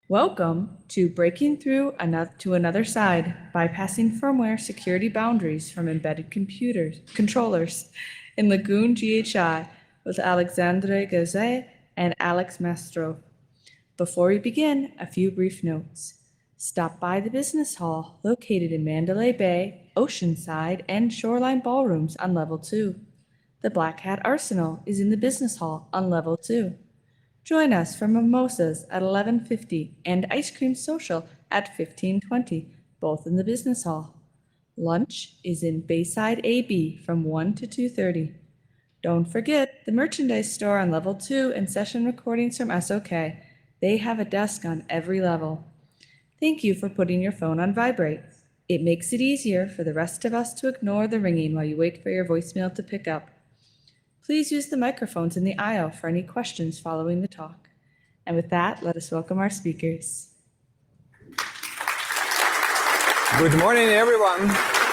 Welcome to Breaking Through to Another Side, Bypassing Firmware Security Boundaries from Embedded Controllers in Lagoon GHI with Alexandre Gazet and Alex Mastrov. Before we begin, a few brief notes. Stop by the Business Hall, located in Mandalay Bay, Oceanside, and Shoreline Ballrooms on Level 2. The Black Hat Arsenal is in the Business Hall on Level 2. Join us for mimosas at 11:50 and ice cream social at 15:20, both in the Business Hall. Lunch is in Bayside AB from 1 to 2:30. Don't forget the merchandise store on Level 2 and session recordings from SOK. They have a desk on every level. Thank you for putting your phone on vibrate. It makes it easier for the rest of us to ignore the ringing while you wait for your voicemail to pick up. Please use the microphones in the aisle for any questions following the talk. And with that, let us welcome our speakers. Good morning, everyone,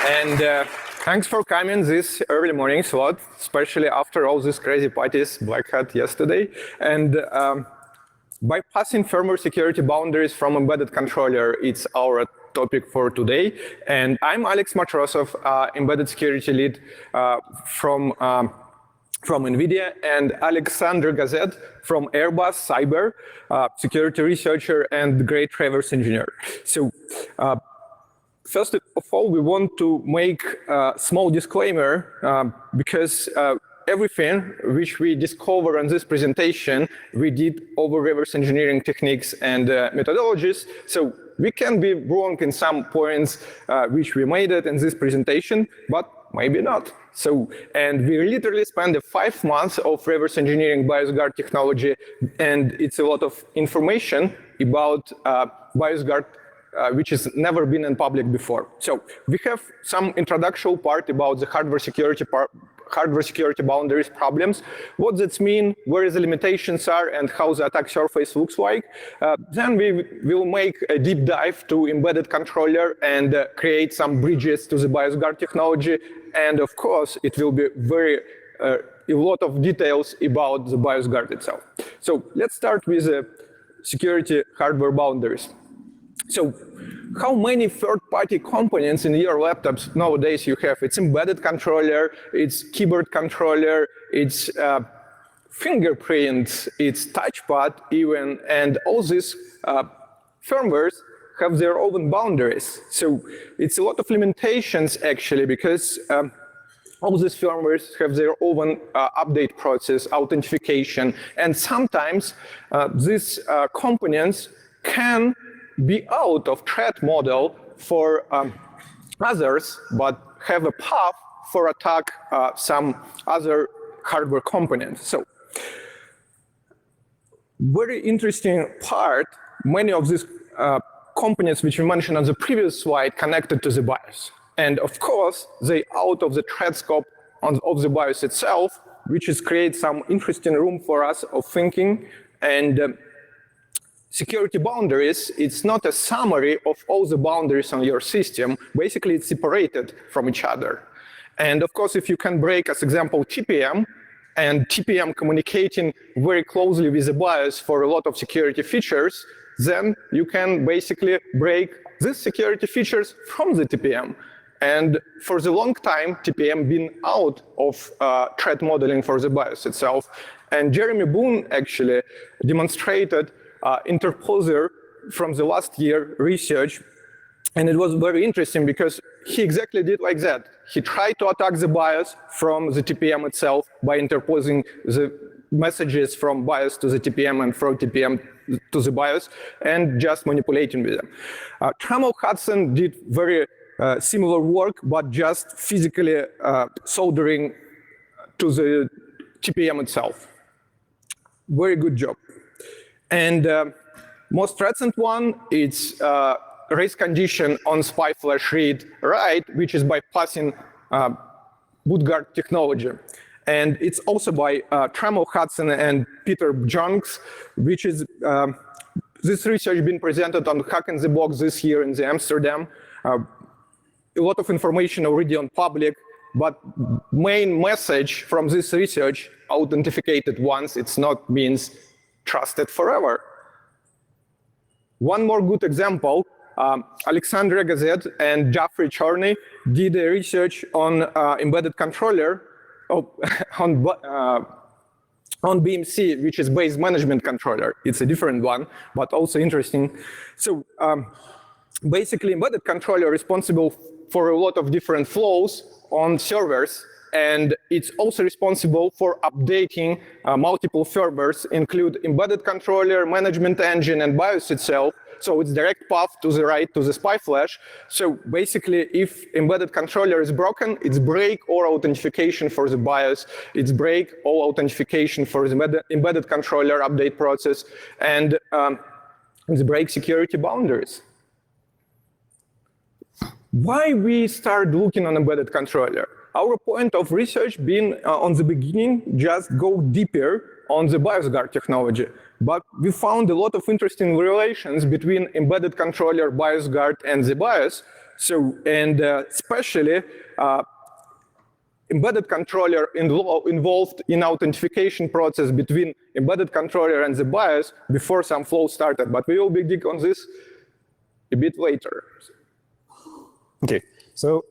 and thanks for coming this early morning slot, especially after all these crazy parties Black Hat yesterday. And bypassing firmware security boundaries from embedded controller, it's our topic for today. And I'm Alex Matrosov, embedded security lead from NVIDIA, and Alexandre Gazet from Airbus Cyber, security researcher and great reverse engineer. So first of all, we want to make a small disclaimer because everything which we discover on this presentation, we did over reverse engineering techniques and methodologies. So we can be wrong in some points which we made it in this presentation, but maybe not. So, and we literally spent 5 months of reverse engineering BIOS guard technology, and it's a lot of information about BIOS guard which has never been in public before. So we have some introductory part about the hardware security boundaries problems, what that means, where the limitations are, and how the attack surface looks like. Then we will make a deep dive to embedded controller and create some bridges to the BIOS guard technology. And of course, it will be a lot of details about the BIOS guard itself. So let's start with security hardware boundaries. So how many third-party components in your laptops nowadays you have? It's embedded controller, it's keyboard controller, it's fingerprint, it's touchpad even, and all these firmwares have their own boundaries. So it's a lot of limitations actually, because all these firmwares have their own update process, authentication, and sometimes these components can be out of threat model for others, but have a path for attack some other hardware components. So very interesting part, many of these components which we mentioned on the previous slide connected to the BIOS. And of course, they out of the threat scope of the BIOS itself, which is create some interesting room for us of thinking. And security boundaries, it's not a summary of all the boundaries on your system. Basically, it's separated from each other. And of course, if you can break, as example, TPM, and TPM communicating very closely with the BIOS for a lot of security features, then you can basically break these security features from the TPM. And for the long time, TPM been out of threat modeling for the BIOS itself. And Jeremy Boone actually demonstrated interposer from the last year research, and it was very interesting because he exactly did like that. He tried to attack the BIOS from the TPM itself by interposing the messages from BIOS to the TPM and from TPM to the BIOS and just manipulating with them. Trammell Hudson did very similar work, but just physically soldering to the TPM itself. Very good job. And most recent one, it's race condition on SPI flash read write, which is bypassing boot guard technology. And it's also by Trammell Hudson and Peter Junks, which is this research been presented on Hack in the Box this year in Amsterdam. A lot of information already on public, but main message from this research, authenticated once, it's not means trusted forever. One more good example, Alexandre, Gazet, and Geoffrey Chorney did a research on embedded controller, on BMC, which is base management controller. It's a different one, but also interesting. So basically, embedded controller responsible for a lot of different flows on servers, and it's also responsible for updating multiple firmwares, include embedded controller, management engine, and BIOS itself. So it's direct path to the write to the SPI flash. So basically, if embedded controller is broken, it's break or authentication for the BIOS. It's break or authentication for the embedded controller update process, and it's break security boundaries. Why we start looking on embedded controller? Our point of research being on the beginning, just go deeper on the BIOS guard technology. But we found a lot of interesting relations between embedded controller, BIOS guard, and the BIOS. So, and especially embedded controller involved in authentication process between embedded controller and the BIOS before some flow started. But we will be dig on this a bit later. Okay, so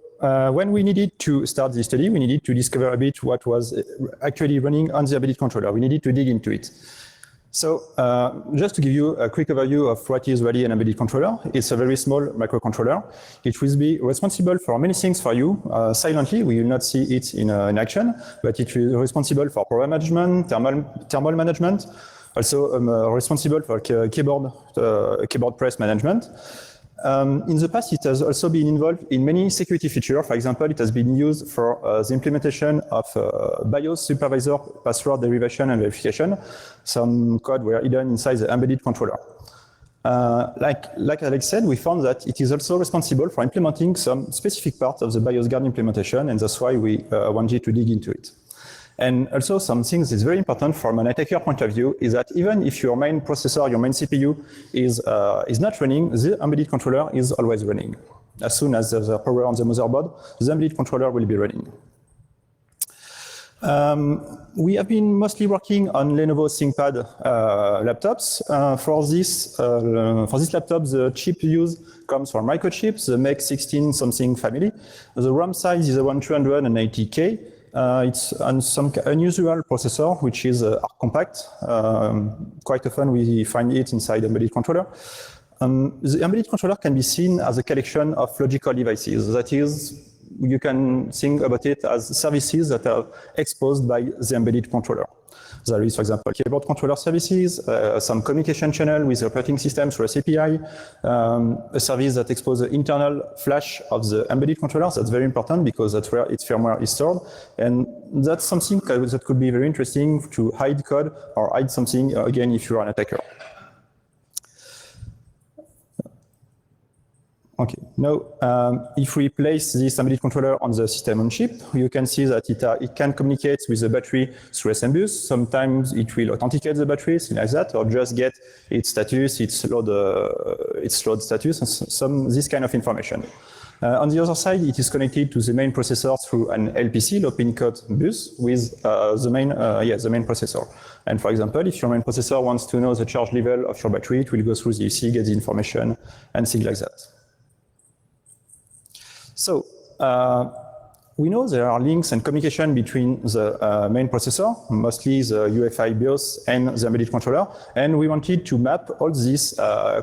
when we needed to start this study, we needed to discover a bit what was actually running on the embedded controller. We needed to dig into it. So just to give you a quick overview of what is really an embedded controller, it's a very small microcontroller. It will be responsible for many things for you. Silently, we will not see it in action, but it is responsible for power management, thermal management, also responsible for keyboard press management. In the past, it has also been involved in many security features. For example, it has been used for the implementation of BIOS supervisor password derivation and verification. Some code were hidden inside the embedded controller. Like Alex said, we found that it is also responsible for implementing some specific parts of the BIOS guard implementation, and that's why we wanted to dig into it. And also something that's very important from an attacker point of view is that even if your main processor, your main CPU is not running, the embedded controller is always running. As soon as there's a power on the motherboard, the embedded controller will be running. We have been mostly working on Lenovo ThinkPad laptops. For this laptop, the chip used comes from Microchip, the MEC 16 something family. The RAM size is around 280K. It's on some unusual processor, which is compact. Quite often we find it inside embedded controller. The embedded controller can be seen as a collection of logical devices. That is, you can think about it as services that are exposed by the embedded controller. There is, for example, keyboard controller services, some communication channel with operating systems through API, a service that exposes the internal flash of the embedded controller. That's very important because that's where its firmware is stored. And that's something that could be very interesting to hide code or hide something, again, if you are an attacker. Okay, now if we place this embedded controller on the system on chip, you can see that it can communicate with the battery through SMBus. Sometimes it will authenticate the battery, things like that, or just get its status, its load status, and this kind of information. On the other side, it is connected to the main processor through an LPC, low pin code bus, with the main processor. And for example, if your main processor wants to know the charge level of your battery, it will go through the EC, get the information, and things like that. So we know there are links and communication between the main processor, mostly the UEFI BIOS and the embedded controller, and we wanted to map all this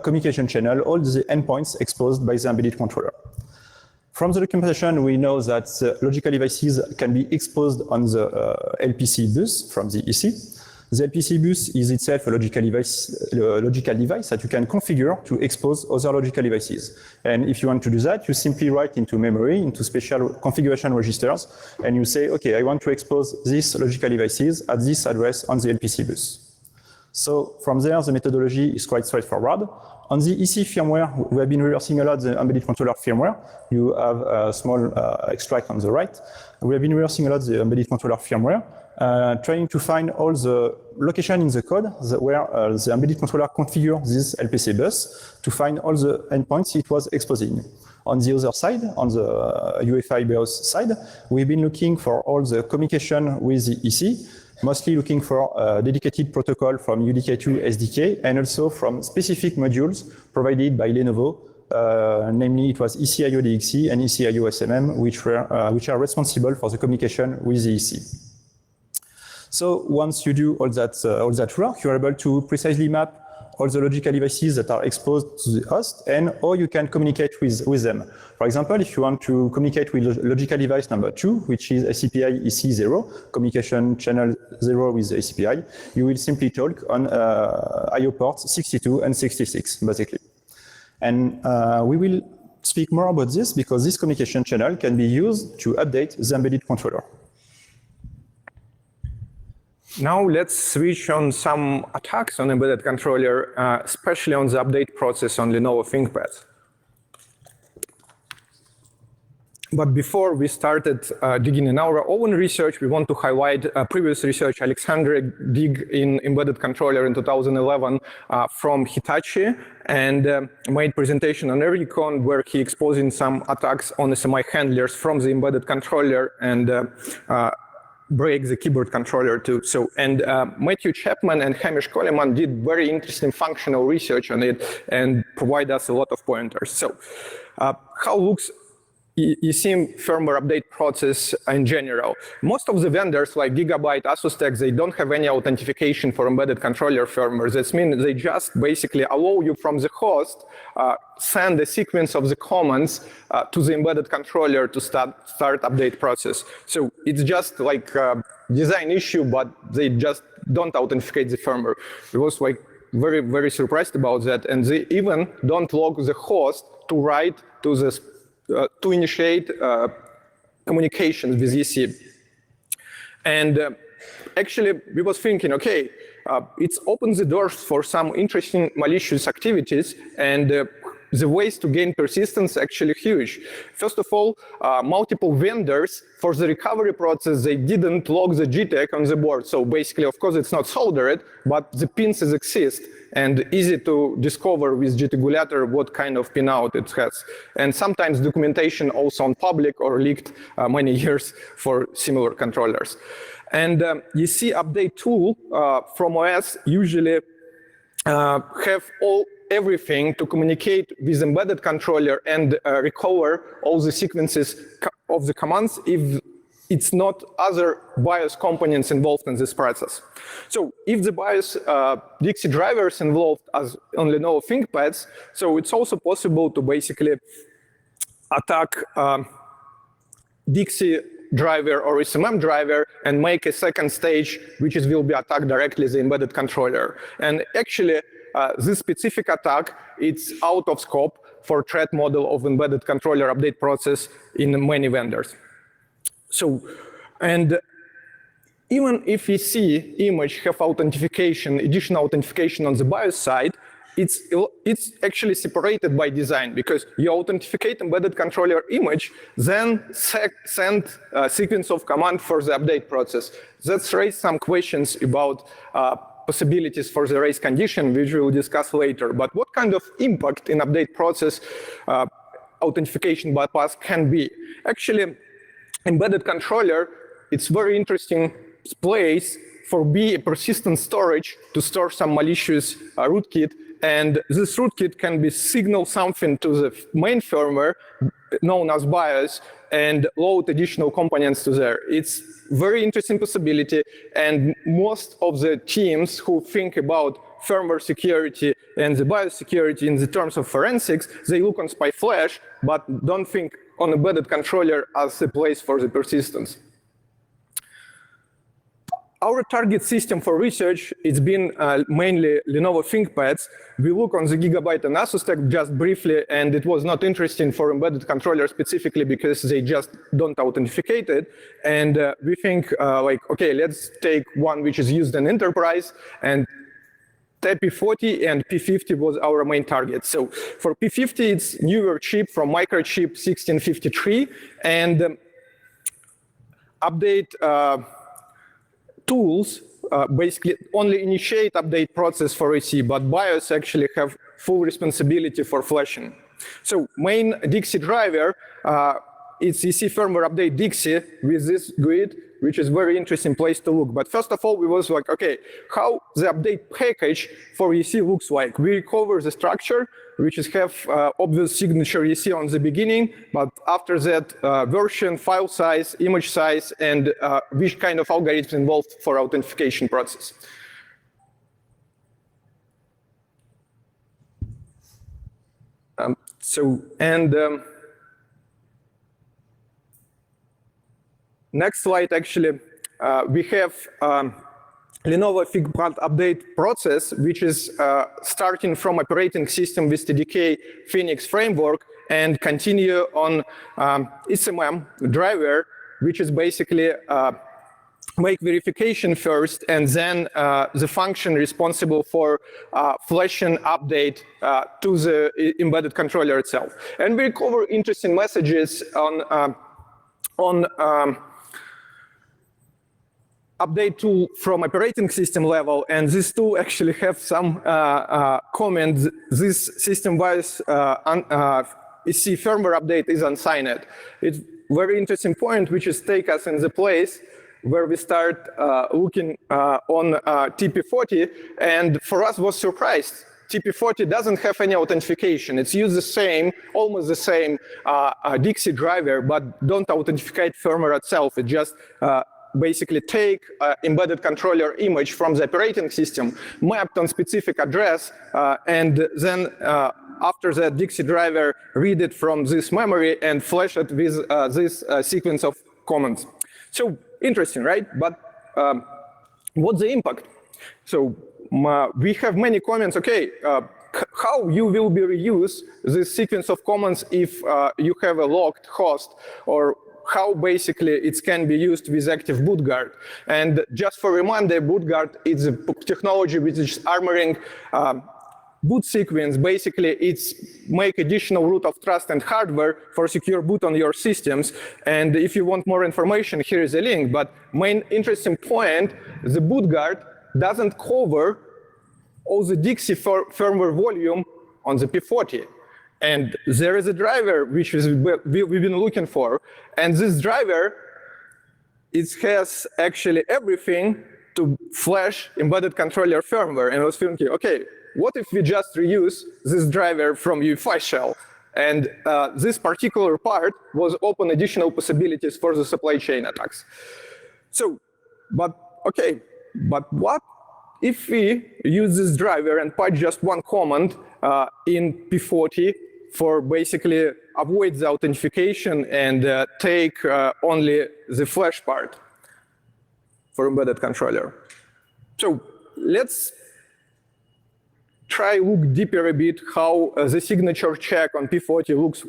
communication channel, all the endpoints exposed by the embedded controller. From the documentation, we know that the logical devices can be exposed on the LPC bus from the EC. The LPC bus is itself a logical device that you can configure to expose other logical devices. And if you want to do that, you simply write into memory, into special configuration registers, and you say, okay, I want to expose these logical devices at this address on the LPC bus. So from there, the methodology is quite straightforward. On the EC firmware, we have been reversing a lot the embedded controller firmware. You have a small extract on the right. We have been reversing a lot the embedded controller firmware, trying to find all the location in the code where the embedded controller configure this LPC bus to find all the endpoints it was exposing. On the other side, on the UEFI BIOS side, we've been looking for all the communication with the EC, mostly looking for a dedicated protocol from UDK2 SDK and also from specific modules provided by Lenovo. Namely, it was ECIO DXE and ECIO SMM, which are responsible for the communication with the EC. So once you do all that work, you're able to precisely map all the logical devices that are exposed to the host and how you can communicate with them. For example, if you want to communicate with logical device number 2, which is ACPI EC0, communication channel 0 with the ACPI, you will simply talk on IO ports 62 and 66, basically. And we will speak more about this because this communication channel can be used to update the embedded controller. Now let's switch on some attacks on embedded controller, especially on the update process on Lenovo ThinkPads. But before we started digging in our own research, we want to highlight previous research Alexandre did in embedded controller in 2011 from Hitachi and made presentation on Ericon where he exposing some attacks on SMI handlers from the embedded controller and break the keyboard controller too. So, and Matthew Chapman and Hamish Coleman did very interesting functional research on it and provide us a lot of pointers. So, how looks eSIM firmware update process in general? Most of the vendors like Gigabyte, ASUS, they don't have any authentication for embedded controller firmware. That means they just basically allow you from the host send a sequence of the commands to the embedded controller to start update process. So it's just like a design issue, but they just don't authenticate the firmware. I was like very, very surprised about that. And they even don't log the host to write to this to initiate communications with EC. And actually, we was thinking, okay, it opens the doors for some interesting malicious activities, and the ways to gain persistence actually huge. First of all, multiple vendors for the recovery process, they didn't log the GTAG on the board. So basically, of course, it's not soldered, but the pins exist and easy to discover with GTagulator what kind of pinout it has. And sometimes documentation also on public or leaked many years for similar controllers. And you see update tool from OS usually have everything to communicate with embedded controller and recover all the sequences of the commands if it's not other BIOS components involved in this process. So if the BIOS Dixie driver is involved as on Lenovo ThinkPads, so it's also possible to basically attack Dixie driver or SMM driver and make a second stage, which will be attacked directly the embedded controller. And actually, this specific attack, it's out of scope for threat model of embedded controller update process in many vendors. So, and even if we see image have authentication, additional authentication on the BIOS side, it's actually separated by design because you authenticate embedded controller image, then send a sequence of command for the update process. That's raised some questions about possibilities for the race condition, which we will discuss later. But what kind of impact in update process authentication bypass can be? Actually, embedded controller, it's very interesting place for a persistent storage to store some malicious rootkit. And this rootkit can be signal something to the main firmware known as BIOS and load additional components to there. It's very interesting possibility. And most of the teams who think about firmware security and the BIOS security in the terms of forensics, they look on spy flash, but don't think on embedded controller as a place for the persistence. Our target system for research, it's been mainly Lenovo ThinkPads. We look on the Gigabyte and ASUS tech just briefly, and it was not interesting for embedded controller specifically because they just don't authenticate it. And we think like, okay, let's take one which is used in enterprise, and P40 and P50 was our main target. So for P50, it's newer chip from Microchip 1653, and update tools basically only initiate update process for AC, but BIOS actually have full responsibility for flashing. So main Dixie driver it's EC firmware update Dixie with this grid, which is very interesting place to look. But first of all, we was like, okay, how the update package for EC looks like. We recover the structure, which is have obvious signature EC on the beginning, but after that, version, file size, image size, and which kind of algorithms involved for authentication process. Next slide, actually, we have Lenovo FigPart update process, which is starting from operating system with TDK Phoenix framework and continue on SMM driver, which is basically make verification first and then the function responsible for flashing update to the embedded controller itself. And we cover interesting messages on update tool from operating system level, and this tool actually have some comments. This system-wise EC firmware update is unsigned. It's very interesting point, which is take us in the place where we start looking on TP40, and for us was surprised. TP40 doesn't have any authentication. It's used the same, almost the same Dixie driver, but don't authenticate firmware itself. It just basically take embedded controller image from the operating system, mapped on specific address, and then after that Dixie driver read it from this memory and flash it with this sequence of commands. So interesting, right? But what's the impact? So we have many comments. Okay, how you will be reuse this sequence of commands if you have a locked host, or how basically it can be used with active boot guard. And just for reminder, boot guard is a technology which is armoring boot sequence. Basically, it's make additional root of trust and hardware for secure boot on your systems. And if you want more information, here is a link. But main interesting point, the boot guard doesn't cover all the Dixie firmware volume on the P40. And there is a driver which we've been looking for. And this driver, it has actually everything to flash embedded controller firmware. And I was thinking, okay, what if we just reuse this driver from UEFI shell? And this particular part was open additional possibilities for the supply chain attacks. So, but okay, but what if we use this driver and patch just one command in P40 for basically avoid the authentication and take only the flash part for embedded controller? So let's try look deeper a bit how the signature check on P40 looks.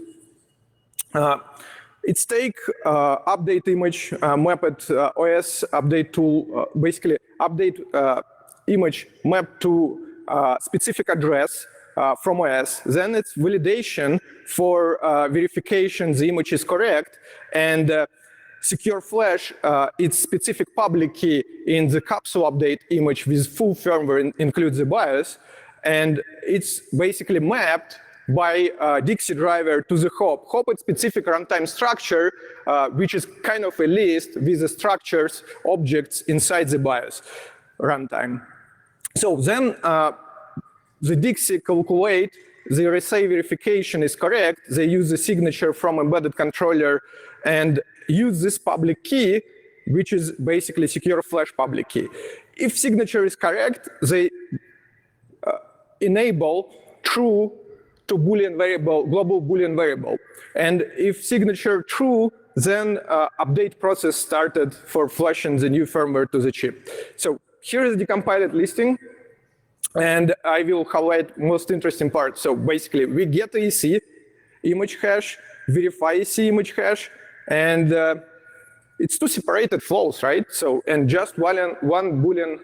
It's take update image, mapped OS update tool, basically update image mapped to specific address from OS. Then it's validation for verification the image is correct, and secure flash, it's specific public key in the capsule update image with full firmware includes the BIOS. And it's basically mapped by Dixie driver to the hop. Hop is specific runtime structure, which is kind of a list with the structures, objects inside the BIOS runtime. So then the Dixie calculate the RSA verification is correct. They use the signature from embedded controller and use this public key, which is basically secure flash public key. If signature is correct, they enable true to Boolean variable, global Boolean variable. And if signature true, then update process started for flashing the new firmware to the chip. So here is the compiled listing. And I will highlight most interesting part. So basically, we get the EC image hash, verify EC image hash, and it's two separated flows, right? So, and just one Boolean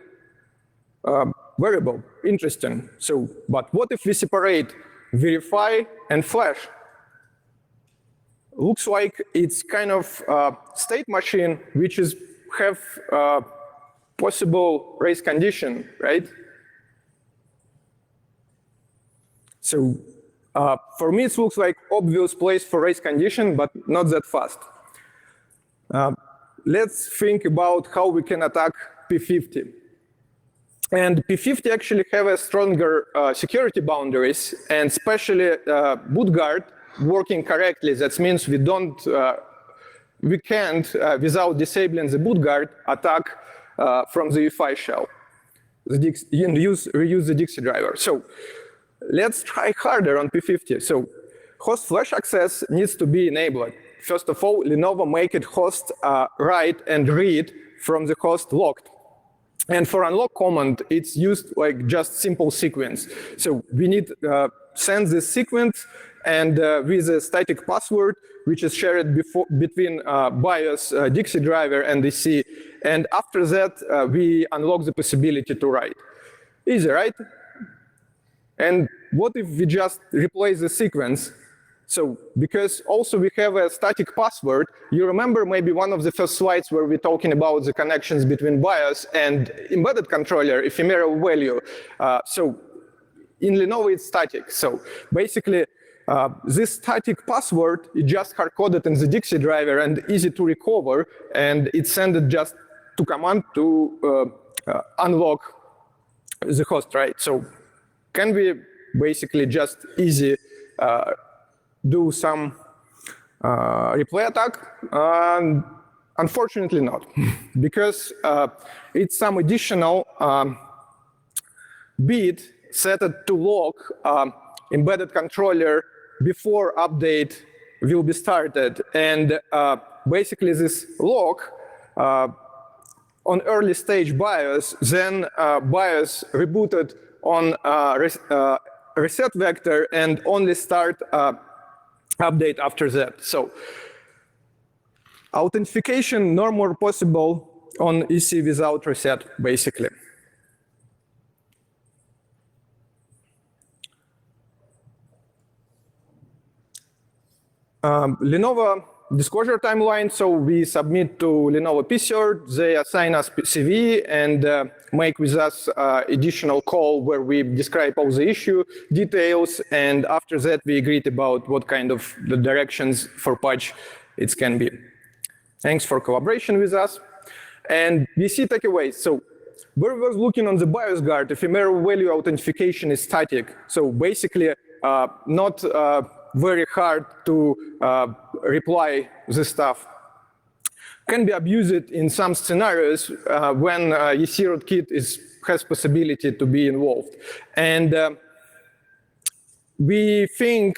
variable. Interesting. So, but what if we separate verify and flash? Looks like it's kind of state machine which is have possible race condition, right? So For me, it looks like obvious place for race condition, but not that fast. Let's think about how we can attack P50. And P50 actually have a stronger security boundaries, and especially boot guard working correctly. That means we can't, without disabling the boot guard, attack from the UEFI shell and reuse the Dixie driver. So let's try harder on P50. So host flash access needs to be enabled. First of all, Lenovo make it host write and read from the host locked. And for unlock command, it's used like just simple sequence. So we need send this sequence and with a static password, which is shared between BIOS, Dixie driver, and DC. And after that, we unlock the possibility to write. Easy, right? And what if we just replace the sequence? So because also we have a static password, you remember maybe one of the first slides where we're talking about the connections between BIOS and embedded controller, ephemeral value. So in Lenovo, it's static. So basically, this static password is just hard-coded in the Dixie driver and easy to recover, and it's sent just to command to unlock the host, right? So can we basically just easy do some replay attack? Unfortunately not, because it's some additional bit set to lock embedded controller before update will be started. And basically this lock on early stage BIOS, then BIOS rebooted on reset vector and only start update after that. So authentication no more possible on EC without reset, basically. Lenovo disclosure timeline. So we submit to Lenovo PCERT, they assign us CV and make with us additional call where we describe all the issue details. And after that, we agreed about what kind of the directions for patch it can be. Thanks for collaboration with us. And we see takeaways. So where we was looking on the BIOS guard, ephemeral value authentication is static. So basically not very hard to reply this stuff. Can be abused in some scenarios when EC rootkit has possibility to be involved. And we think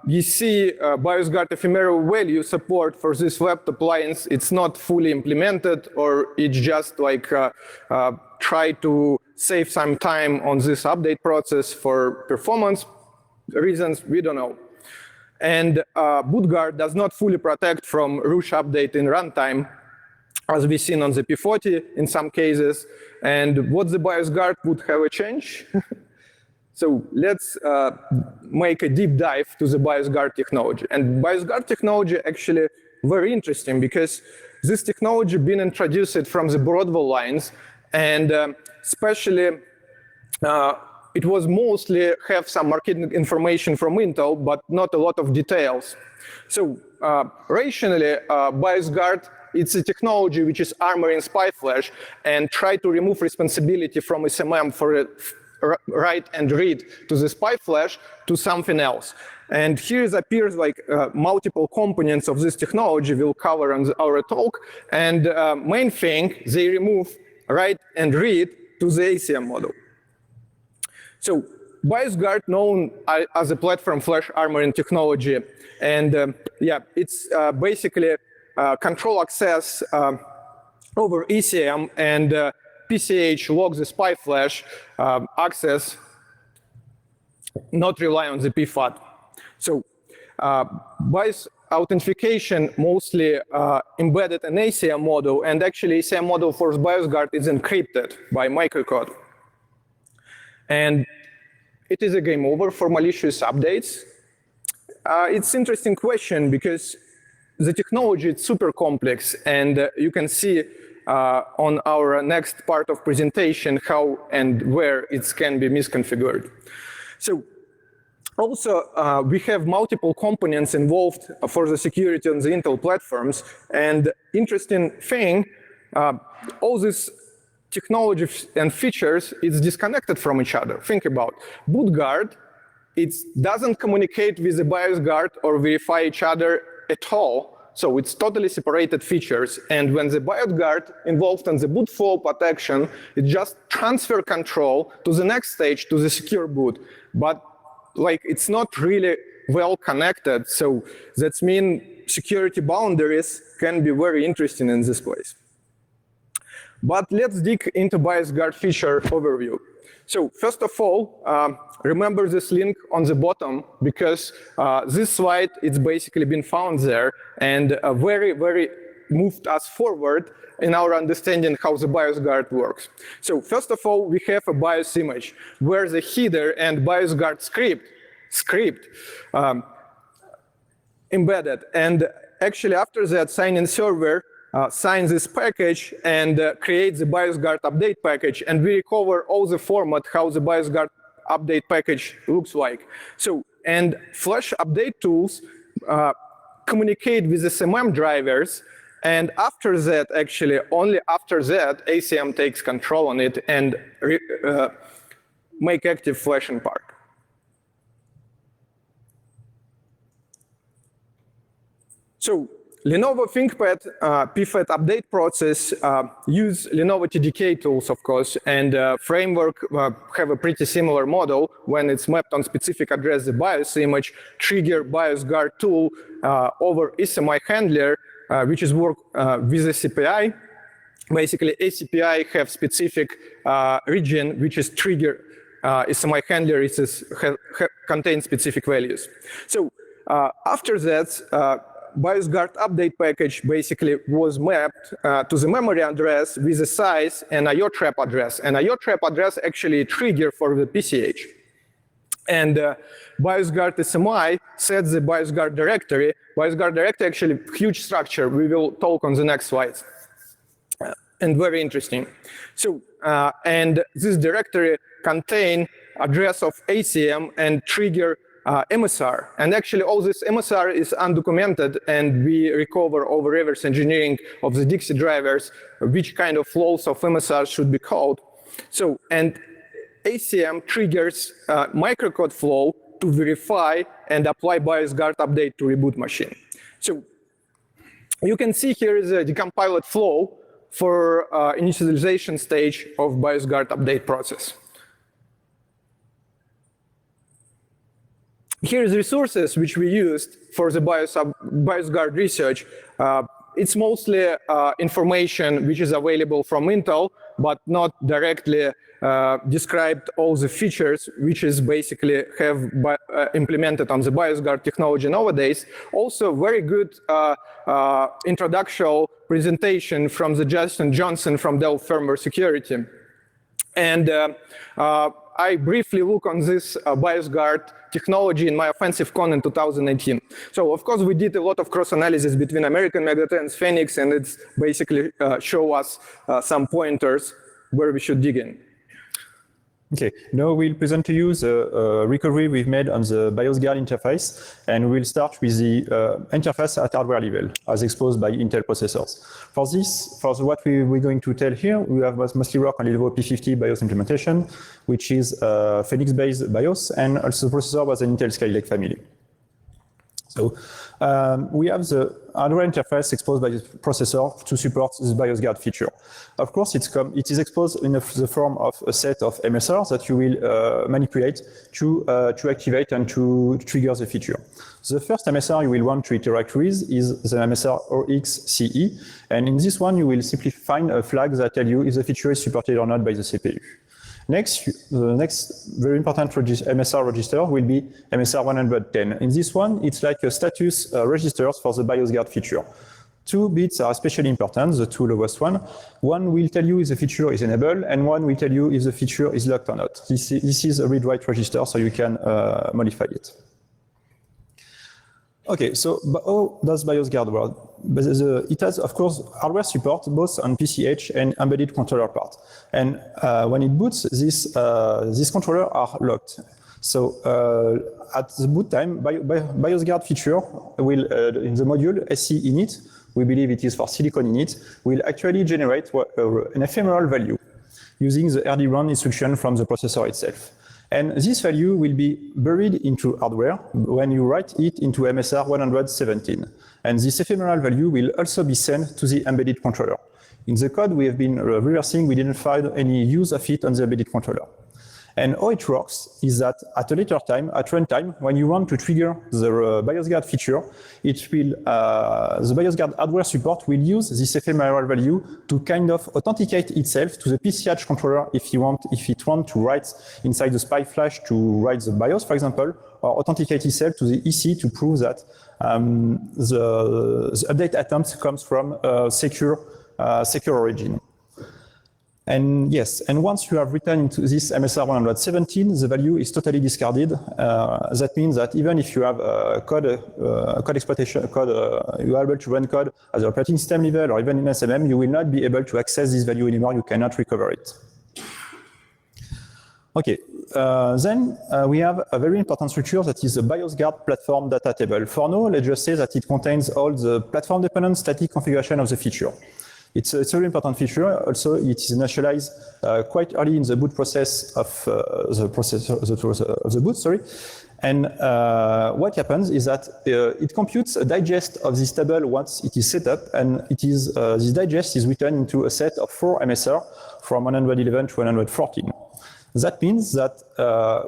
EC BIOS guard ephemeral value support for this laptop lines, it's not fully implemented, or it's just like try to save some time on this update process for performance reasons, we don't know. And boot guard does not fully protect from rush update in runtime, as we've seen on the P40 in some cases. And what the BIOS guard would have a change? So let's make a deep dive to the BIOS guard technology. And BIOS guard technology actually very interesting because this technology been introduced from the Broadwell lines, and especially it was mostly have some marketing information from Intel, but not a lot of details. So rationally, BIOS guard, it's a technology which is armoring spy flash and try to remove responsibility from SMM for write and read to the spy flash to something else. And here it appears like multiple components of this technology will cover on our talk. And main thing, they remove write and read to the ACM model. So BIOS guard known as a platform flash armoring technology. And yeah, it's basically control access over ECM, and PCH logs the spy flash access, not rely on the PFAT. So BIOS authentication mostly embedded an ACM model, and actually ACM model for BIOS guard is encrypted by microcode. And it is a game over for malicious updates. It's an interesting question because the technology is super complex, and you can see on our next part of presentation how and where it can be misconfigured. So Also, we have multiple components involved for the security on the Intel platforms. And interesting thing, all these technologies and features is disconnected from each other. Think about boot guard. It doesn't communicate with the BIOS guard or verify each other at all. So it's totally separated features. And when the BIOS guard involved in the boot flow protection, it just transfer control to the next stage, to the secure boot. But like it's not really well connected. So that means security boundaries can be very interesting in this place. But let's dig into BIOS guard feature overview. So first of all, remember this link on the bottom, because this slide, it's basically been found there and very moved us forward in our understanding how the BIOS guard works. So first of all, we have a BIOS image where the header and BIOS guard script embedded. And actually after that, sign-in server signs this package and creates the BIOS guard update package, and we recover all the format how the BIOS guard update package looks like. So, and flash update tools communicate with the SMM drivers, and after that, actually, only after that, ACM takes control on it and make active flashing part. So, Lenovo ThinkPad PFAT update process use Lenovo TDK tools, of course, and Framework have a pretty similar model. When it's mapped on specific address, the BIOS image, trigger BIOS guard tool over SMI handler, which is work with a CPI. Basically, ACPI have specific region which is trigger SMI handler. It contains specific values. So after that, BIOS guard update package basically was mapped to the memory address with a size and IO trap address. And IO trap address actually trigger for the PCH. And BIOS guard SMI sets the BIOS guard directory. BIOS guard directory actually huge structure. We will talk on the next slides. And very interesting. So, and this directory contain address of ACM and trigger MSR. And actually all this MSR is undocumented, and we recover over reverse engineering of the Dixie drivers which kind of flows of MSR should be called. So, and ACM triggers microcode flow to verify and apply BIOS guard update to reboot machine. So you can see here is a decompiled flow for initialization stage of BIOS guard update process. Here's resources which we used for the BIOS guard research. It's mostly information which is available from Intel, but not directly described all the features which is basically have implemented on the BIOS guard technology nowadays. Also, very good introductory presentation from the Justin Johnson from Dell Firmware Security. And I briefly look on this BIOS guard technology in my offensive con in 2018. So of course we did a lot of cross-analysis between American Megatrends, Phoenix, and it's basically show us some pointers where we should dig in. Okay, now we'll present to you the recovery we've made on the BIOS guard interface, and we'll start with the interface at hardware level, as exposed by Intel processors. For this, for what we're going to tell here, we have mostly worked on Lenovo P50 BIOS implementation, which is Phoenix-based BIOS, and also the processor was an Intel Skylake family. So we have the hardware interface exposed by the processor to support this BIOS guard feature. Of course, it is exposed in the form of a set of MSRs that you will manipulate to activate and to trigger the feature. The first MSR you will want to interact with is the MSR OXCE, and in this one you will simply find a flag that tells you if the feature is supported or not by the CPU. Next, the next very important MSR register will be MSR 110. In this one, it's like a status registers for the BIOS guard feature. 2 bits are especially important, the 2 lowest one. One will tell you if the feature is enabled, and one will tell you if the feature is locked or not. This is a read-write register, so you can modify it. Okay, so how does BIOS guard work? It has, of course, hardware support both on PCH and embedded controller part. And when it boots, these controllers are locked. So at the boot time, BIOS guard feature will, in the module SC init, we believe it is for silicon init, will actually generate an ephemeral value using the RD run instruction from the processor itself. And this value will be buried into hardware when you write it into MSR 117. And this ephemeral value will also be sent to the embedded controller. In the code we have been reversing, we didn't find any use of it on the embedded controller. And how it works is that at a later time, at runtime, when you want to trigger the BIOS guard feature, it will, the BIOS guard hardware support will use this ephemeral value to kind of authenticate itself to the PCH controller if it wants to write inside the SPI flash to write the BIOS, for example, or authenticate itself to the EC to prove that the update attempt comes from secure origin. And yes, and once you have written into this MSR 117, the value is totally discarded. That means that even if you have code exploitation code, you are able to run code at the operating system level or even in SMM, you will not be able to access this value anymore. You cannot recover it. Okay, then we have a very important structure that is the BIOS guard platform data table. For now, let's just say that it contains all the platform-dependent static configuration of the feature. It's a very important feature. Also, it is initialized quite early in the boot process of the boot. Sorry, and what happens is that it computes a digest of this table once it is set up, and it is this digest is written into a set of 4 MSR from 111 to 114. That means that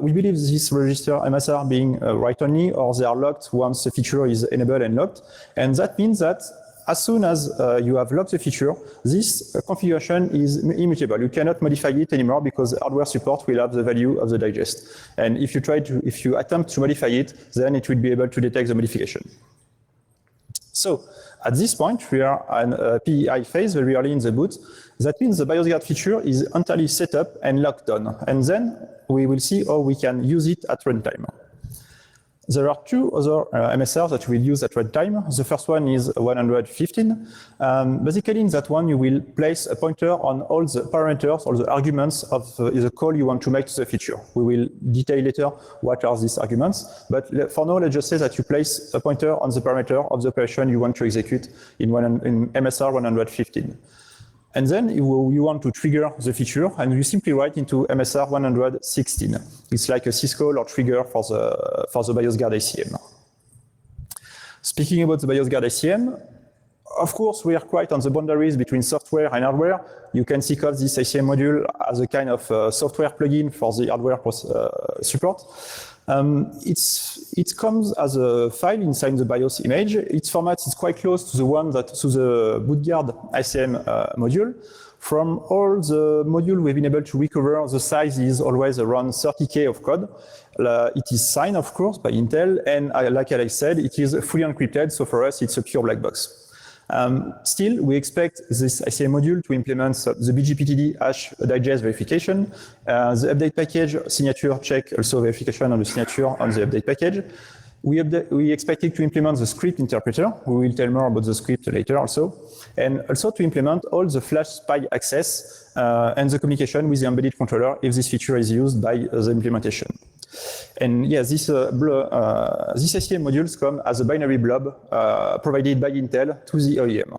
we believe this register MSR being write-only, or they are locked once the feature is enabled and locked, and that means that as soon as you have locked the feature, this configuration is immutable. You cannot modify it anymore because hardware support will have the value of the digest. And if you attempt to modify it, then it will be able to detect the modification. So at this point, we are in a PEI phase very early in the boot. That means the BIOS guard feature is entirely set up and locked down. And then we will see how we can use it at runtime. There are 2 other MSRs that we'll use at runtime. The first one is 115. Basically, in that one, you will place a pointer on all the parameters, all the arguments of the call you want to make to the feature. We will detail later what are these arguments. But for now, let's just say that you place a pointer on the parameter of the operation you want to execute in MSR 115. And then you want to trigger the feature, and you simply write into MSR 116. It's like a syscall or trigger for the BIOS guard ACM. Speaking about the BIOS guard ACM, of course, we are quite on the boundaries between software and hardware. You can think of this ACM module as a kind of software plugin for the hardware support. It comes as a file inside the BIOS image. Its format is quite close to the one to the bootguard ACM module. From all the module we've been able to recover, the size is always around 30K of code. It is signed, of course, by Intel, and like Alex said, it is fully encrypted, so for us, it's a pure black box. Still, we expect this ACM module to implement the BGPTD hash digest verification, the update package signature check, also verification on the signature on the update package. We expect it to implement the script interpreter. We will tell more about the script later also. And also to implement all the flash SPI access and the communication with the embedded controller if this feature is used by the implementation. And yes, these ACM modules come as a binary blob provided by Intel to the OEM.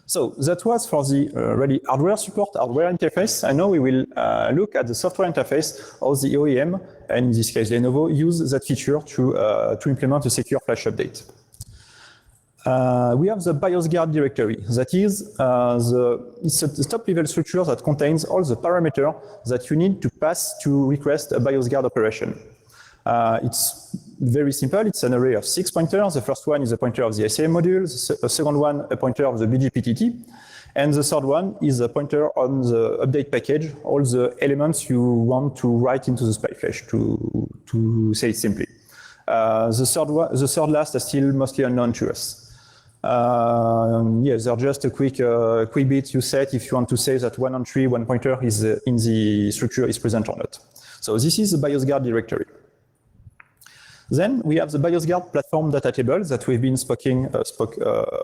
So that was for the really hardware support, hardware interface. And now we will look at the software interface of the OEM, and in this case Lenovo, use that feature to implement a secure flash update. We have the BIOS guard directory. That is, it's a top-level structure that contains all the parameters that you need to pass to request a BIOS guard operation. It's very simple. It's an array of 6 pointers. The first one is a pointer of the ACM module. The second one, a pointer of the BGPTT. And the third one is a pointer on the update package, all the elements you want to write into the SPI flash, to say it simply. The third last is still mostly unknown to us. Yes, they're just a quick bit you set if you want to say that one entry, one pointer is in the structure is present or not. So this is the BIOS guard directory. Then we have the BIOSGuard platform data table that we've been spoke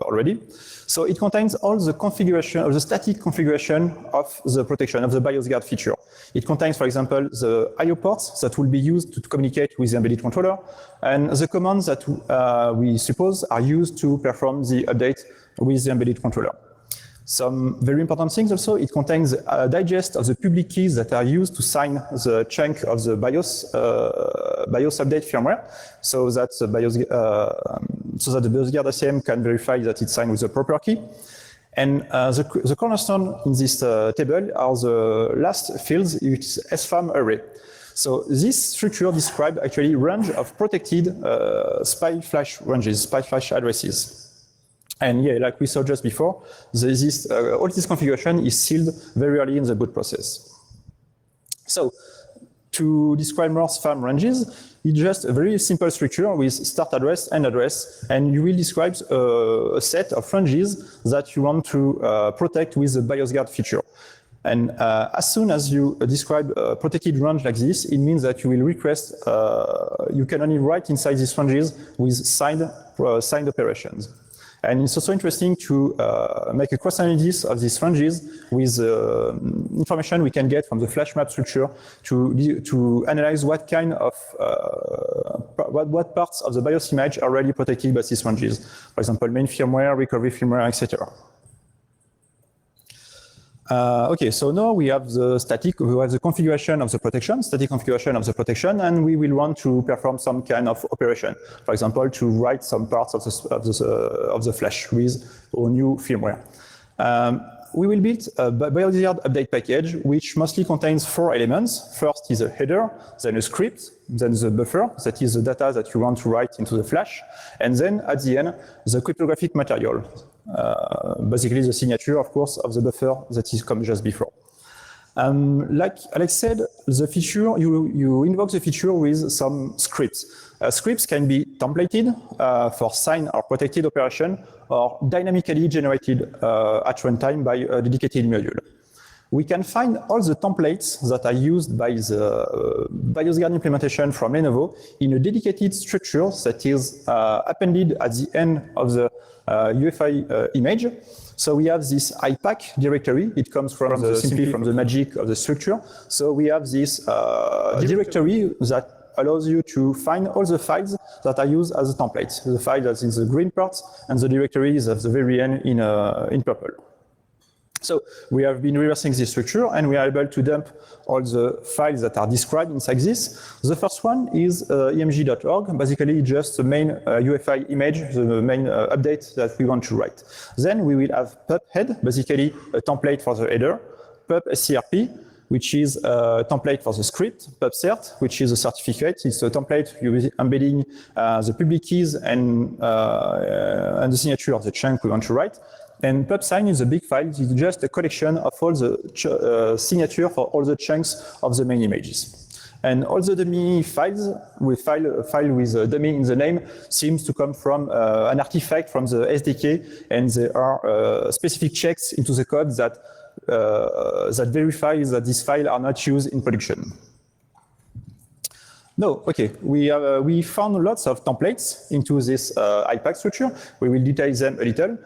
already. So it contains all the configuration, or the static configuration of the protection of the BIOSGuard feature. It contains, for example, the I/O ports that will be used to communicate with the embedded controller, and the commands that we suppose are used to perform the update with the embedded controller. Some very important things also, it contains a digest of the public keys that are used to sign the chunk of the BIOS update firmware, so that the BIOSGuard ACM can verify that it's signed with the proper key. And the cornerstone in this table are the last fields, it's SFAM array. So this structure describes actually range of protected spy flash ranges, spy flash addresses. And yeah, like we saw just before, all this configuration is sealed very early in the boot process. So to describe more SFAM ranges, it's just a very simple structure with start address, end address, and you will describe a set of ranges that you want to protect with the BIOSGuard feature. And as soon as you describe a protected range like this, it means that you will request, you can only write inside these ranges with signed operations. And it's also interesting to make a cross-analysis of these ranges with information we can get from the flash map structure to analyze what kind of what parts of the BIOS image are really protected by these ranges. For example, main firmware, recovery firmware, etc. Okay, so now we have the configuration of the protection, static configuration of the protection, and we will want to perform some kind of operation. For example, to write some parts of the flash with our new firmware. We will build a BIOSGuard update package, which mostly contains 4 elements. First is a header, then a script, then the buffer, that is the data that you want to write into the flash, and then at the end, the cryptographic material. Basically the signature, of course, of the buffer that is come just before. Like Alex said, the feature, you invoke the feature with some scripts. Scripts can be templated for signed or protected operation or dynamically generated at runtime by a dedicated module. We can find all the templates that are used by the BIOSGuard implementation from Lenovo in a dedicated structure that is appended at the end of the UEFI image. So we have this IPAC directory. It comes from simply from the magic of the structure. So we have this directory that allows you to find all the files that are used as a template. The file that's in the green part and the directory is at the very end in purple. So we have been reversing this structure and we are able to dump all the files that are described inside this. The first one is emg.org, basically just the main UEFI image, the main update that we want to write. Then we will have pub head, basically a template for the header, pub scrp, which is a template for the script, pub cert, which is a certificate. It's a template embedding the public keys and the signature of the chunk we want to write. And pubsign is a big file. It's just a collection of all the signature for all the chunks of the main images. And all the dummy files, with a file with a dummy in the name, seems to come from an artifact from the SDK, and there are specific checks into the code that verify that these files are not used in production. No, okay, we found lots of templates into this IPAC structure. We will detail them a little.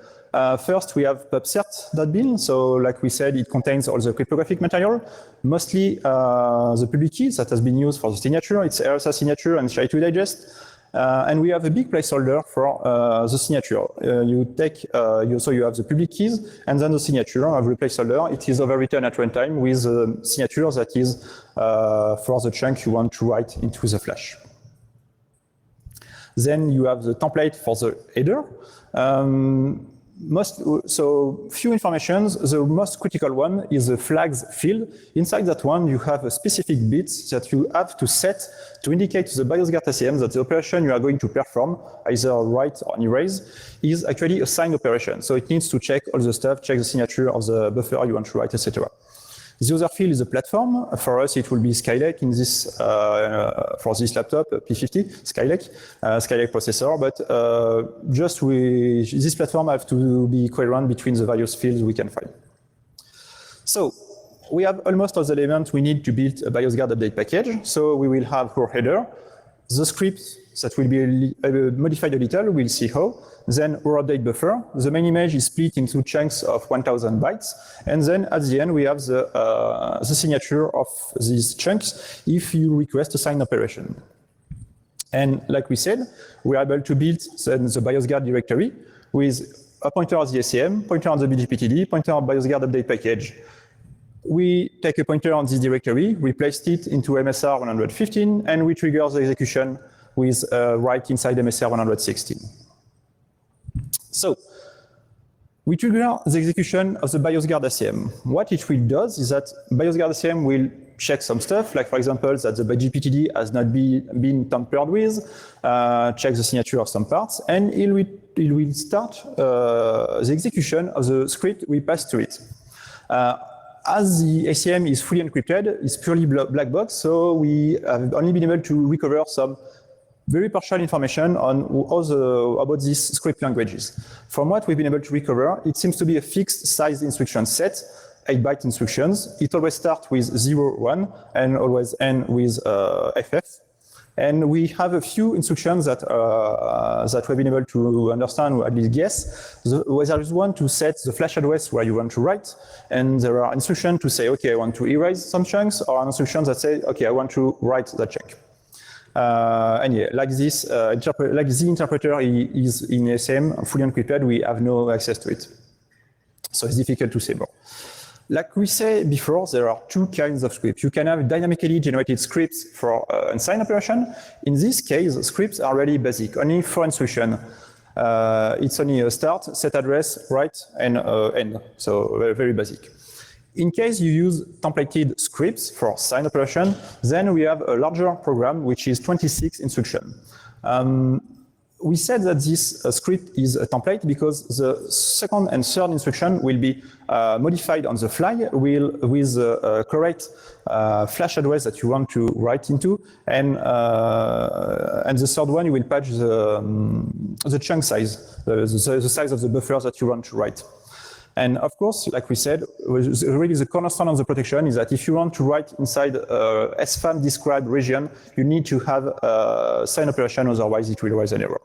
First, we have pubcert.bin. So like we said, it contains all the cryptographic material, mostly the public keys that has been used for the signature. It's RSA signature and SHA-2 digest. And we have a big placeholder for the signature. You have the public keys and then the signature of the placeholder. It is overwritten at runtime with the signature that is for the chunk you want to write into the flash. Then you have the template for the header. So few informations. The most critical one is the flags field. Inside that one, you have a specific bits that you have to set to indicate to the BIOSGuard ACM that the operation you are going to perform, either write or erase, is actually a signed operation. So it needs to check all the stuff, check the signature of the buffer you want to write, etc. The other field is a platform. For us, it will be Skylake in this for this laptop, P50 Skylake processor. But this platform have to be coherent between the various fields we can find. So we have almost all the elements we need to build a BIOSGuard update package. So we will have our header, The script that will be modified a little, we'll see how. Then our update buffer. The main image is split into chunks of 1000 bytes. And then at the end, we have the signature of these chunks if you request a sign operation. And like we said, we are able to build the BIOSGuard directory with a pointer at the ACM, pointer on the BGPTD, pointer on BIOSGuard update package. We take a pointer on this directory, we place it into MSR 115, and we trigger the execution with write inside MSR 116. So we trigger the execution of the BIOSGuard ACM. What it will do is that BIOSGuard ACM will check some stuff, like for example, that the BGPTD has not been tampered with, check the signature of some parts, and it will start the execution of the script we pass to it. As the ACM is fully encrypted, it's purely black box, so we have only been able to recover some very partial information on about these script languages. From what we've been able to recover, it seems to be a fixed size instruction set, 8-byte instructions. It always starts with 0, 1, and always end with FF. And we have a few instructions that we've been able to understand, or at least guess. There is one to set the flash address where you want to write, and there are instructions to say, okay, I want to erase some chunks, or instructions that say, okay, I want to write that chunk. And yeah, like this, like the interpreter is in ASM, fully encrypted, we have no access to it. So it's difficult to say more. Like we said before, there are two kinds of scripts. You can have dynamically generated scripts for unsigned operation. In this case, scripts are really basic, only 4 instructions. It's only a start, set address, write, and end. So very, very basic. In case you use templated scripts for signed operation, then we have a larger program, which is 26 instructions. We said that this script is a template because the second and third instruction will be modified on the fly with the correct flash address that you want to write into, and the third one you will patch the chunk size, the size of the buffer that you want to write. And of course, like we said, really the cornerstone of the protection is that if you want to write inside a SFAM described region, you need to have a signed operation, otherwise it will raise an error.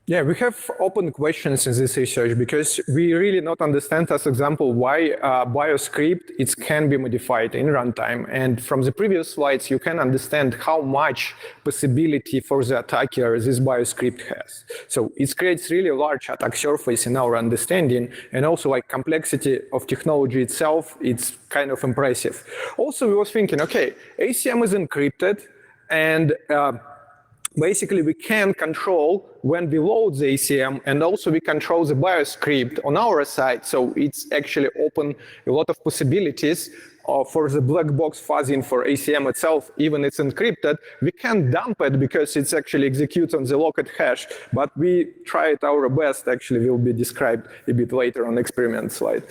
Yeah, we have open questions in this research because we really not understand, as example, why bioscript it can be modified in runtime. And from the previous slides, you can understand how much possibility for the attacker this bioscript has. So it creates really large attack surface in our understanding, and also like complexity of technology itself, it's kind of impressive. Also, we was thinking, okay, ACM is encrypted, and basically, we can control when we load the ACM, and also we control the bioscript on our side. So it's actually open a lot of possibilities for the black box fuzzing for ACM itself. Even it's encrypted, we can dump it because it's actually executes on the locked hash. But we tried our best. Actually, will be described a bit later on the experiment slide.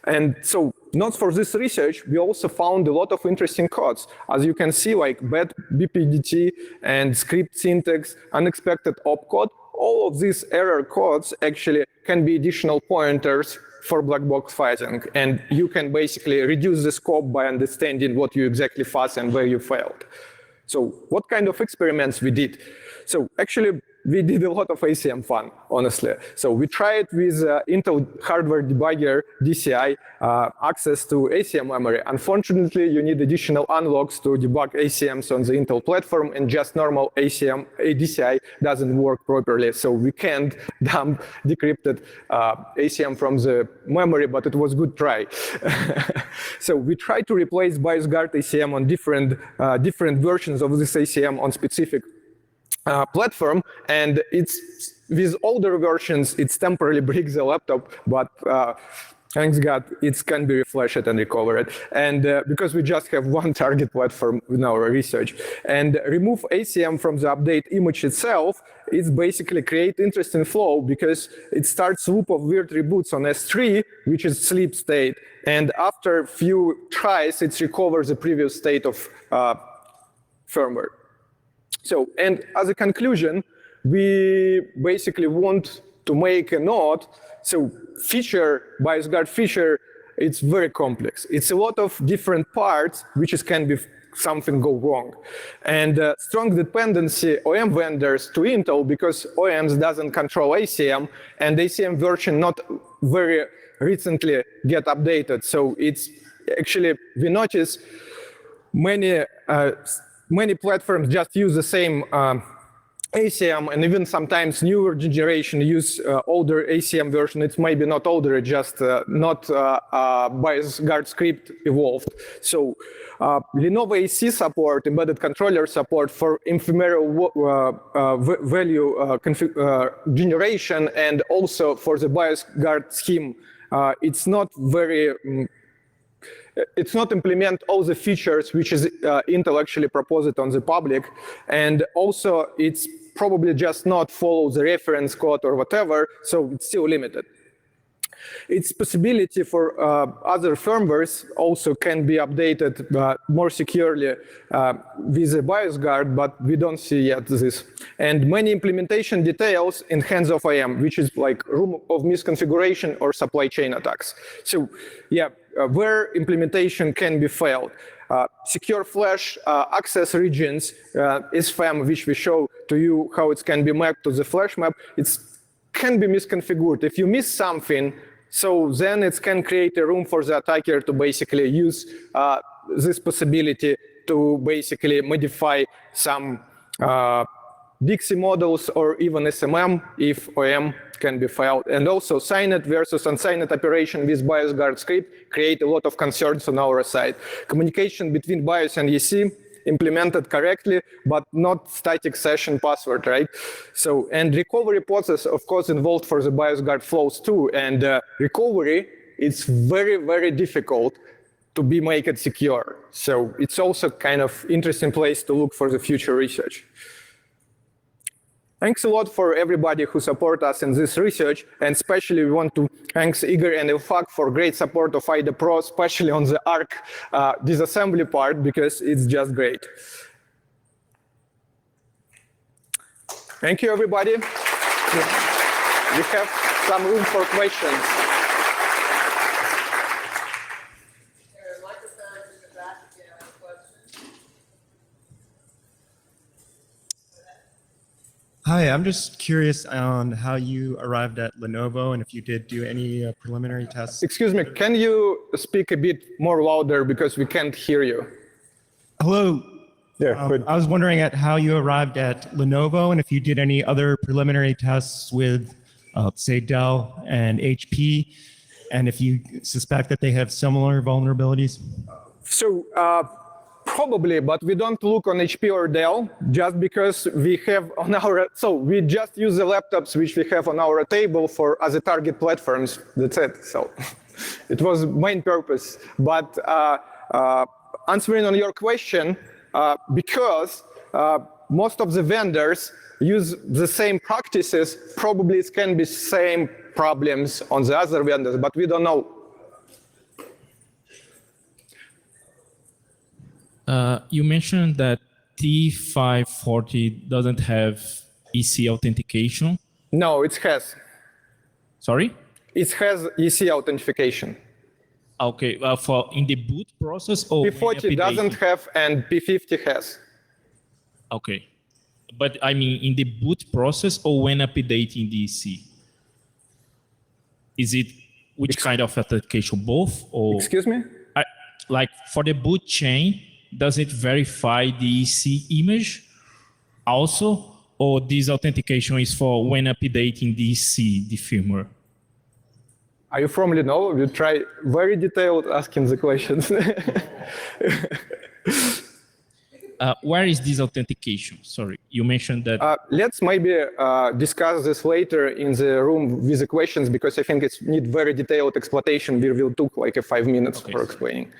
And so, not for this research, we also found a lot of interesting codes. As you can see, like bad BPDT and script syntax, unexpected opcode, all of these error codes actually can be additional pointers for black box fuzzing. And you can basically reduce the scope by understanding what you exactly fuzz and where you failed. So what kind of experiments we did? So actually, we did a lot of ACM fun, honestly. So we tried with Intel hardware debugger DCI access to ACM memory. Unfortunately, you need additional unlocks to debug ACMs on the Intel platform, and just normal ACM DCI doesn't work properly. So we can't dump decrypted ACM from the memory, but it was a good try. So we tried to replace BIOSGuard ACM on different versions of this ACM on specific platform, and it's with older versions it's temporarily breaks the laptop, but thanks God it can be refreshed and recovered, and because we just have one target platform in our research. And remove ACM from the update image itself, it's basically create interesting flow because it starts loop of weird reboots on S3, which is sleep state, and after few tries it recovers the previous state of firmware. So, and as a conclusion, we basically want to make a note. So BIOSGuard feature, it's very complex. It's a lot of different parts which can be something go wrong. And strong dependency OEM vendors to Intel, because OEMs doesn't control ACM, and ACM version not very recently get updated. So it's actually, we notice many platforms just use the same ACM, and even sometimes newer generation use older ACM version. It's maybe not older, just not BIOS guard script evolved. So Lenovo AC support, embedded controller support for ephemeral value generation, and also for the BIOS guard scheme. It's not very it's not implement all the features which is Intel actually proposed on the public, and also it's probably just not follow the reference code or whatever, so it's still limited. Its possibility for other firmwares also can be updated more securely with the BIOS guard, but we don't see yet this. And many implementation details in hands of IM, which is like room of misconfiguration or supply chain attacks. So yeah, where implementation can be failed. Secure flash access regions is FAM, which we show to you how it can be mapped to the flash map. It can be misconfigured. If you miss something, so then it can create a room for the attacker to basically use this possibility to basically modify some Dixie models or even SMM if OM can be failed. And also signed versus unsigned operation with BIOS guard script create a lot of concerns on our side. Communication between BIOS and EC implemented correctly, but not static session password, right? So, and recovery process, of course, involved for the BIOS guard flows too. And recovery, it's very, very difficult to be make it secure. So it's also kind of interesting place to look for the future research. Thanks a lot for everybody who support us in this research, and especially we want to thanks Igor and Ilfak for great support of IDA Pro, especially on the ARC disassembly part, because it's just great. Thank you, everybody. We have some room for questions. Hi, I'm just curious on how you arrived at Lenovo and if you did do any preliminary tests. Excuse me, can you speak a bit more louder because we can't hear you? Hello. Yeah, good. I was wondering at how you arrived at Lenovo and if you did any other preliminary tests with, say, Dell and HP, and if you suspect that they have similar vulnerabilities. So probably, but we don't look on HP or Dell just because we have on our, so we just use the laptops which we have on our table for as a target platforms. That's it. So it was main purpose. But answering on your question, because most of the vendors use the same practices, probably it can be same problems on the other vendors, but we don't know. You mentioned that T540 doesn't have EC authentication. No, it has. Sorry? It has EC authentication. Okay, for in the boot process or P40 doesn't have, and P50 has. Okay, but I mean in the boot process or when updating the EC? Is it which kind of authentication? Both or? Excuse me? Like for the boot chain, does it verify the EC image also, or this authentication is for when updating the EC, the firmware? Are you from Lenovo? You try very detailed asking the questions. Where is this authentication? Sorry, you mentioned that. Let's maybe discuss this later in the room with the questions, because I think it's need very detailed explanation. We will took like 5 minutes for explaining.